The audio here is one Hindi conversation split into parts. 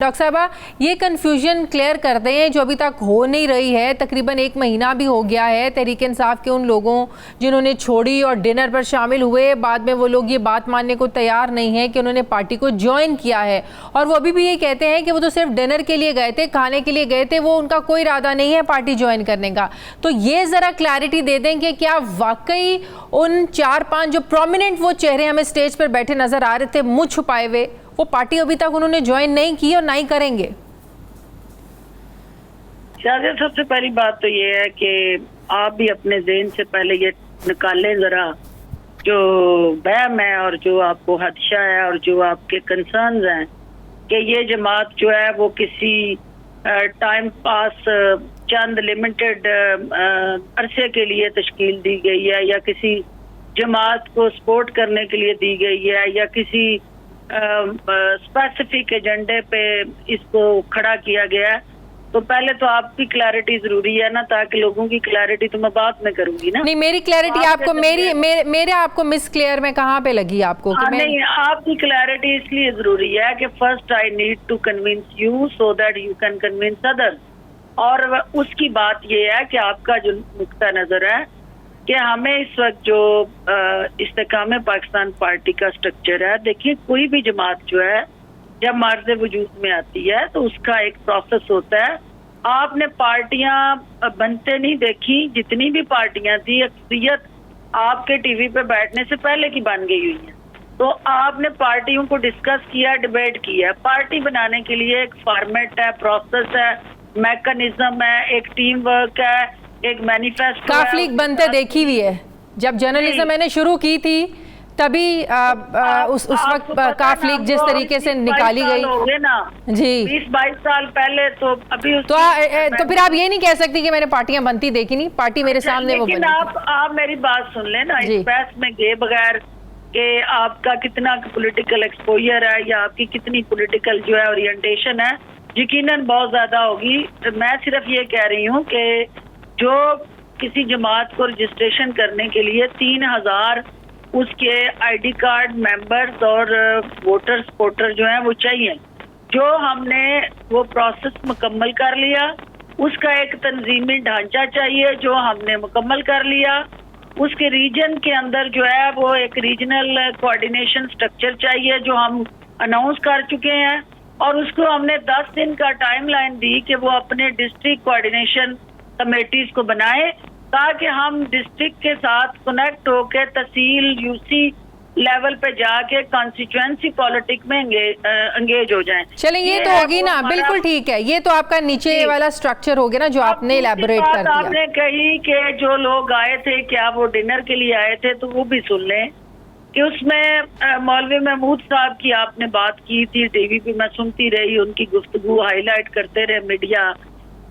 डॉक्टर साहबा, ये कन्फ्यूजन क्लियर कर दें जो अभी तक हो नहीं रही है। तकरीबन 1 महीना भी हो गया है तहरीक इंसाफ के उन लोगों जिन्होंने छोड़ी और डिनर पर शामिल हुए। बाद में वो लोग ये बात मानने को तैयार नहीं है कि उन्होंने पार्टी को ज्वाइन किया है, और वो अभी भी ये कहते हैं कि वो तो सिर्फ डिनर के लिए गए थे, खाने के लिए गए थे, वो उनका कोई इरादा नहीं है पार्टी ज्वाइन करने का। तो ये ज़रा क्लैरिटी दे दें कि क्या वाकई उन 4-5 जो प्रोमिनेंट वो चेहरे हमें स्टेज पर बैठे नजर आ रहे थे मुँह छुपाए हुए, वो पार्टी अभी तक उन्होंने ज्वाइन नहीं की और ना ही करेंगे। शायद सबसे पहली बात तो ये है कि आप भी अपने ज़हन से पहले ये निकालें जरा जो वहम है और जो आपको खदशा है और जो आपके कंसर्न्स हैं कि ये जमात जो है वो किसी टाइम पास चंद लिमिटेड अरसे के लिए तश्कील दी गई है, या किसी जमात को सपोर्ट करने के लिए दी गई है, या किसी स्पेसिफिक एजेंडे पे इसको खड़ा किया गया है। तो पहले तो आपकी क्लैरिटी जरूरी है ना, ताकि लोगों की क्लैरिटी तो मैं बाद में करूंगी ना। नहीं, मेरी क्लैरिटी आपको मेरे आपको मिस क्लियर में कहाँ पे लगी आपको? कि नहीं, आपकी क्लैरिटी इसलिए जरूरी है कि first I need to convince you so that you can convince others. और उसकी बात ये है कि आपका जो नुक्ता नजर है कि हमें इस वक्त जो इस्तेकाम पाकिस्तान पार्टी का स्ट्रक्चर है, देखिए कोई भी जमात जो है जब मर्ज़ वजूद में आती है तो उसका एक प्रोसेस होता है। आपने पार्टियां बनते नहीं देखी, जितनी भी पार्टियां थी अक्सरियत आपके टीवी पे बैठने से पहले की बन गई हुई है। तो आपने पार्टियों को डिस्कस किया, डिबेट किया। पार्टी बनाने के लिए एक फॉर्मेट है, प्रोसेस है, मैकेनिज्म है, एक टीम वर्क है, एक मैनिफेस्टो। काफ लीग बनते देखी हुई है। जब जर्नलिज्म मैंने शुरू की थी तभी उस वक्त काफ लीग जिस तरीके से निकाली गई ना जी 20-22 साल पहले, तो अभी तो फिर आप ये नहीं कह सकती कि मैंने पार्टियां बनती देखी नहीं। पार्टी मेरे सामने वो बनी। आप मेरी बात सुन लें ना, इस बहस में गए बगैर कि आपका कितना पॉलिटिकल एक्सपोजर है या आपकी कितनी पॉलिटिकल जो है ओरिएंटेशन है, यकीनन बहुत ज्यादा होगी। मैं सिर्फ ये कह रही हूँ कि जो किसी जमात को रजिस्ट्रेशन करने के लिए 3000 उसके आईडी कार्ड मेंबर्स और वोटर सपोर्टर जो हैं वो चाहिए, जो हमने वो प्रोसेस मुकम्मल कर लिया। उसका एक तंजीमी ढांचा चाहिए जो हमने मुकम्मल कर लिया। उसके रीजन के अंदर जो है वो एक रीजनल कोऑर्डिनेशन स्ट्रक्चर चाहिए जो हम अनाउंस कर चुके हैं, और उसको हमने 10 दिन का टाइमलाइन दी कि वो अपने डिस्ट्रिक्ट कोऑर्डिनेशन कमेटीज को बनाए, ताकि हम डिस्ट्रिक्ट के साथ कनेक्ट होकर तहसील यूसी लेवल पे जाके कॉन्स्टिट्यूएंसी पॉलिटिक्स में एंगेज हो जाएं। चलें, ये तो होगी ना, बिल्कुल ठीक है। ये तो आपका नीचे वाला स्ट्रक्चर हो गया ना जो आपने इलैबोरेट कर दिया। आपने कही कि जो लोग आए थे क्या वो डिनर के लिए आए थे, तो वो भी सुन लें कि उसमें मौलवी महमूद साहब की आपने बात की थी, टीवी पे मैं सुनती रही, उनकी गुफ्तगू हाईलाइट करते रहे मीडिया।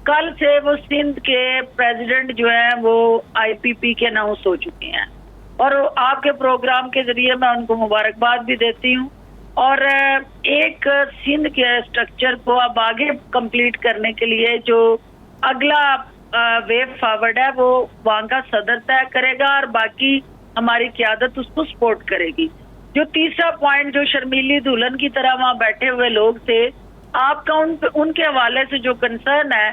कल से वो सिंध के प्रेसिडेंट जो है वो आईपीपी के अनाउंस हो चुके हैं, और आपके प्रोग्राम के जरिए मैं उनको मुबारकबाद भी देती हूँ। और एक सिंध के स्ट्रक्चर को अब आगे कंप्लीट करने के लिए जो अगला वे फॉरवर्ड है वो वहाँ का सदर तय करेगा और बाकी हमारी क़यादत उसको सपोर्ट करेगी। जो तीसरा पॉइंट जो शर्मीली दुल्हन की तरह वहाँ बैठे हुए लोग थे, आपका उनके हवाले से जो कंसर्न है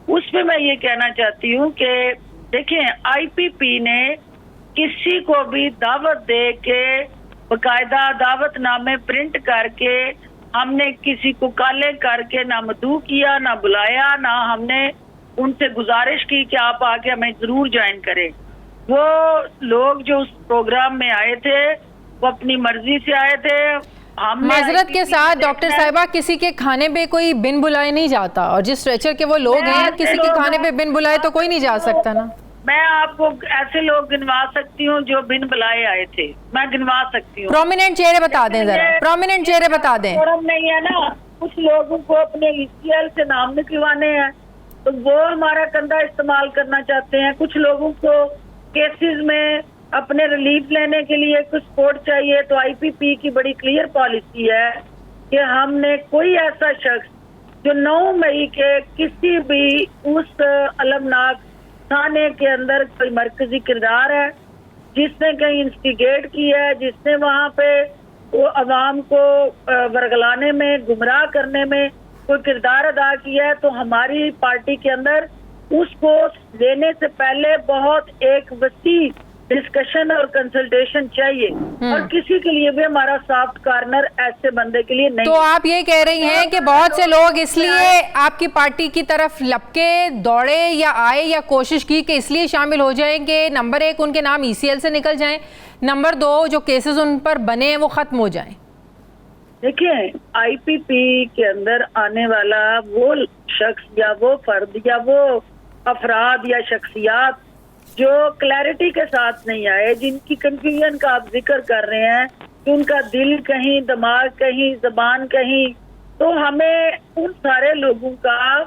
उस पे मैं ये कहना चाहती हूँ कि देखिए आईपीपी ने किसी को भी दावत दे के बाकायदा दावतनामे प्रिंट करके हमने किसी को काले करके ना मदऊ किया, ना बुलाया, ना हमने उनसे गुजारिश की कि आप आके हमें जरूर ज्वाइन करें। वो लोग जो उस प्रोग्राम में आए थे वो अपनी मर्जी से आए थे। माजरत के साथ डॉक्टर साहिबा, किसी के खाने पे कोई बिन बुलाए नहीं जाता, और जिस स्ट्रेचर के वो लोग हैं किसी के खाने पे बिन बुलाए तो कोई नहीं जा सकता ना। मैं आपको ऐसे लोग गिनवा सकती हूँ जो बिन बुलाए आए थे, मैं गिनवा सकती हूँ। प्रोमिनेंट चेहरे बता दें जरा, प्रोमिनेंट चेहरे बता दें। नहीं है ना, कुछ लोगों को अपने ईसीएल से नाम निकलवाने हैं तो वो हमारा कंधा इस्तेमाल करना चाहते हैं। कुछ लोगों को केसेस में अपने रिलीफ लेने के लिए कुछ सपोर्ट चाहिए, तो आईपीपी की बड़ी क्लियर पॉलिसी है कि हमने कोई ऐसा शख्स जो 9 मई के किसी भी उस अलमनाक थाने के अंदर कोई मरकजी किरदार है, जिसने कहीं इंस्टिगेट किया है, जिसने वहाँ पे वो अवाम को वर्गलाने में, गुमराह करने में कोई किरदार अदा किया है तो हमारी पार्टी के अंदर उसको लेने से पहले बहुत एक वसी डिस्कशन और कंसल्टेशन चाहिए, और किसी के लिए भी हमारा सॉफ्ट कॉर्नर ऐसे बंदे के लिए नहीं। तो आप ये कह रही हैं कि बहुत से लोग इसलिए आपकी पार्टी की तरफ लपके दौड़े या आए या कोशिश की कि इसलिए शामिल हो जाएंगे, नंबर 1 उनके नाम ECL से निकल जाएं, नंबर 2 जो केसेस उन पर बने हैं वो खत्म हो जाएं। देखिए, IPP के अंदर आने वाला वो शख्स या वो फर्द या वो अफराद या शख्सियात जो क्लैरिटी के साथ नहीं आए, जिनकी कंफ्यूजन का आप जिक्र कर रहे हैं कि उनका दिल कहीं, दिमाग कहीं, जबान कहीं, तो हमें उन सारे लोगों का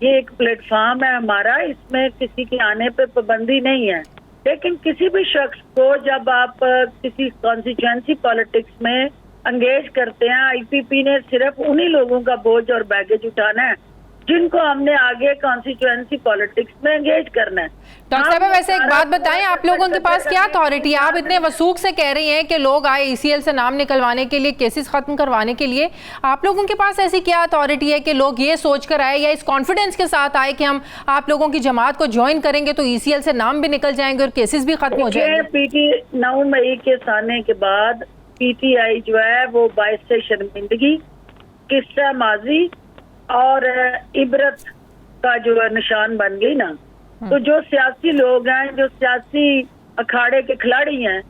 ये एक प्लेटफॉर्म है हमारा, इसमें किसी के आने पे पाबंदी नहीं है। लेकिन किसी भी शख्स को जब आप किसी कॉन्स्टिट्यूएंसी पॉलिटिक्स में एंगेज करते हैं, IPP ने सिर्फ उन्हीं लोगों का बोझ और बैगेज उठाना है जिनको हमने आगे कॉन्स्टिट्यूएंसी पॉलिटिक्स में एंगेज करना है। डॉक्टर साहब वैसे एक बात बताएं, आप लोगों के पास क्या अथॉरिटी है? आप इतने वसूख से कह रही हैं कि लोग आए ECL से नाम निकलवाने के लिए, केसेस खत्म करवाने के लिए, आप लोगों के पास ऐसी क्या अथॉरिटी है कि लोग ये सोचकर आए या इस कॉन्फिडेंस के साथ आए कि हम आप लोगों की जमात को ज्वाइन करेंगे तो ECL से नाम भी निकल जाएंगे और केसेस भी खत्म हो जाएंगे? PT 9 मई के आने के बाद PTI जो है वो बाइस से शर्मिंदगी, किस्सा माजी और इबरत का जो निशान बन गई ना। तो जो सियासी लोग हैं, जो सियासी अखाड़े के खिलाड़ी हैं,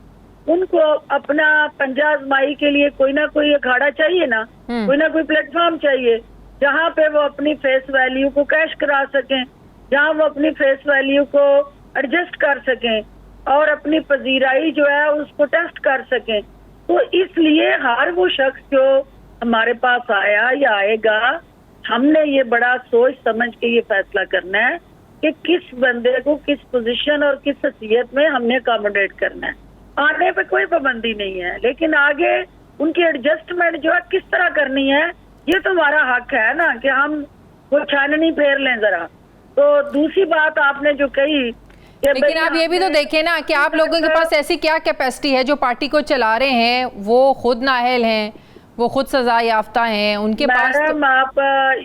उनको अपना पंजा आजमाई के लिए कोई ना कोई अखाड़ा चाहिए ना, कोई ना कोई प्लेटफॉर्म चाहिए जहाँ पे वो अपनी फेस वैल्यू को कैश करा सकें, जहाँ वो अपनी फेस वैल्यू को एडजस्ट कर सकें और अपनी पजीराई जो है उसको टेस्ट कर सकें। तो इसलिए हर वो शख्स जो हमारे पास आया या आएगा, हमने ये बड़ा सोच समझ के ये फैसला करना है कि किस बंदे को किस पोजीशन और किस हैसियत में हमने अकोमोडेट करना है। आने पे कोई पाबंदी नहीं है, लेकिन आगे उनकी एडजस्टमेंट जो है किस तरह करनी है, ये तो हमारा हक है ना कि हम वो छाननी फेर लें जरा। तो दूसरी बात आपने जो कही, लेकिन आप ये भी तो देखें ना कि आप लोगों के पास ऐसी क्या कैपेसिटी है, जो पार्टी को चला रहे हैं वो खुद नाअहल हैं, वो खुद सजा याफ्ता हैं, उनके पास मैडम आप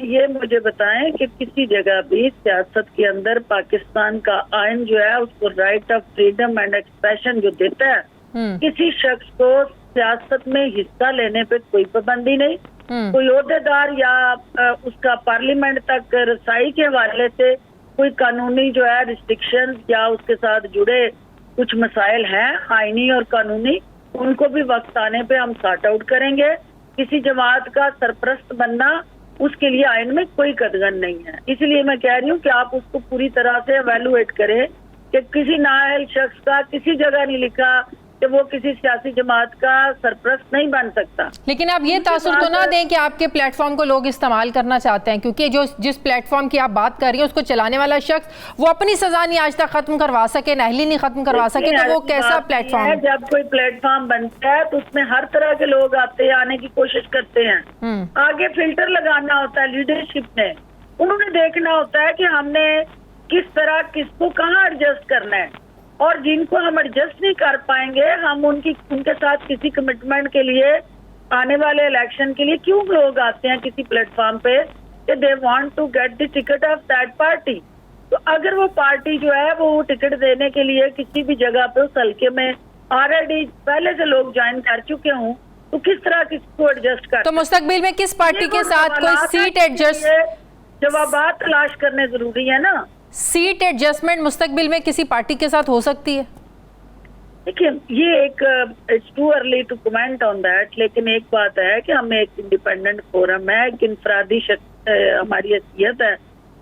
ये मुझे बताएं कि किसी जगह भी सियासत के अंदर पाकिस्तान का आइन जो है उसको right of freedom and expression जो देता है, किसी शख्स को सियासत में हिस्सा लेने पे कोई पाबंदी नहीं, कोई ओहदेदार या उसका पार्लियामेंट तक रसाई के हवाले से कोई कानूनी जो है रिस्ट्रिक्शन या उसके साथ जुड़े कुछ मसाइल हैं आईनी और कानूनी, उनको भी वक्त आने पे हम सॉर्ट आउट करेंगे। किसी जमात का सरपरस्त बनना, उसके लिए आइन में कोई कदगन नहीं है। इसलिए मैं कह रही हूँ कि आप उसको पूरी तरह से एवेलुएट करें कि किसी नाअहल शख्स का किसी जगह नहीं लिखा कि वो किसी सियासी जमात का सरपरस्त नहीं बन सकता। लेकिन आप ये तासुर तो ना दें कि आपके प्लेटफॉर्म को लोग इस्तेमाल करना चाहते हैं, क्योंकि जो जिस प्लेटफॉर्म की आप बात कर रही हैं उसको चलाने वाला शख्स वो अपनी सजा नहीं आज तक खत्म करवा सके, नाअहली नहीं खत्म करवा सके, तो वो कैसा प्लेटफॉर्म है? जब कोई प्लेटफॉर्म बनता है तो उसमें हर तरह के लोग आते हैं, आने की कोशिश करते हैं। आगे फिल्टर लगाना होता है लीडरशिप ने, उन्होंने देखना होता है कि हमने किस तरह किसको कहाँ एडजस्ट करना है, और जिनको हम एडजस्ट नहीं कर पाएंगे हम उनके साथ किसी कमिटमेंट के लिए आने वाले इलेक्शन के लिए क्यों लोग आते हैं किसी प्लेटफॉर्म पे कि they want to get the ticket of that party. तो अगर वो पार्टी जो है वो टिकट देने के लिए किसी भी जगह पे उस हल्के में ऑलरेडी पहले से लोग ज्वाइन कर चुके हों, तो किस तरह किसको एडजस्ट कर। तो मुस्तकबिल में किस पार्टी के साथ कोई सीट एडजस्ट, जवाबात तलाश करने जरूरी है ना। सीट एडजस्टमेंट मुस्तकबिल में किसी पार्टी के साथ हो सकती है? देखिए, ये एक it's too early to comment on that, लेकिन एक बात है कि हम एक इंडिपेंडेंट फोरम है, एक इनफरादी हमारी हैसियत है,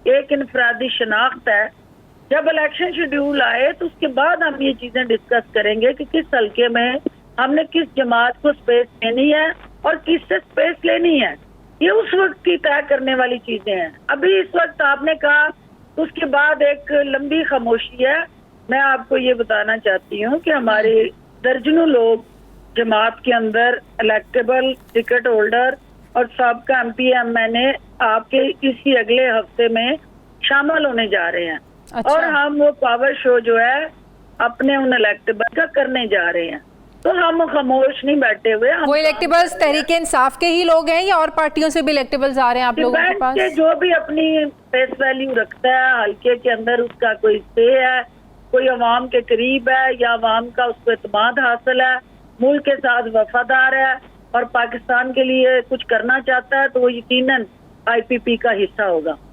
एक इनफरादी शनाख्त है। जब इलेक्शन शेड्यूल आए तो उसके बाद हम ये चीजें डिस्कस करेंगे कि किस हल्के में हमने किस जमात को स्पेस लेनी है और किससे स्पेस लेनी है। ये उस वक्त की तय करने वाली चीजें हैं। अभी इस वक्त आपने कहा, उसके बाद एक लंबी खामोशी है। मैं आपको ये बताना चाहती हूँ कि हमारे दर्जनों लोग जमात के अंदर इलेक्टेबल टिकट होल्डर और सबका MPMNA आपके इसी अगले हफ्ते में शामिल होने जा रहे हैं। अच्छा। और हम वो पावर शो जो है अपने उन इलेक्टेबल का करने जा रहे हैं। तो हम खामोश नहीं बैठे हुए। वो इलेक्टेबल्स तहरीक इंसाफ के ही लोग हैं या और पार्टियों से भी इलेक्टेबल्स आ रहे हैं आप लोगों के पास? के जो भी अपनी फेस वैल्यू रखता है हल्के के अंदर, उसका कोई से है, कोई अवाम के करीब है या अवाम का उसको एतमाद हासिल है, मुल्क के साथ वफादार है और पाकिस्तान के लिए कुछ करना चाहता है, तो वो यकीनन IPP का हिस्सा होगा।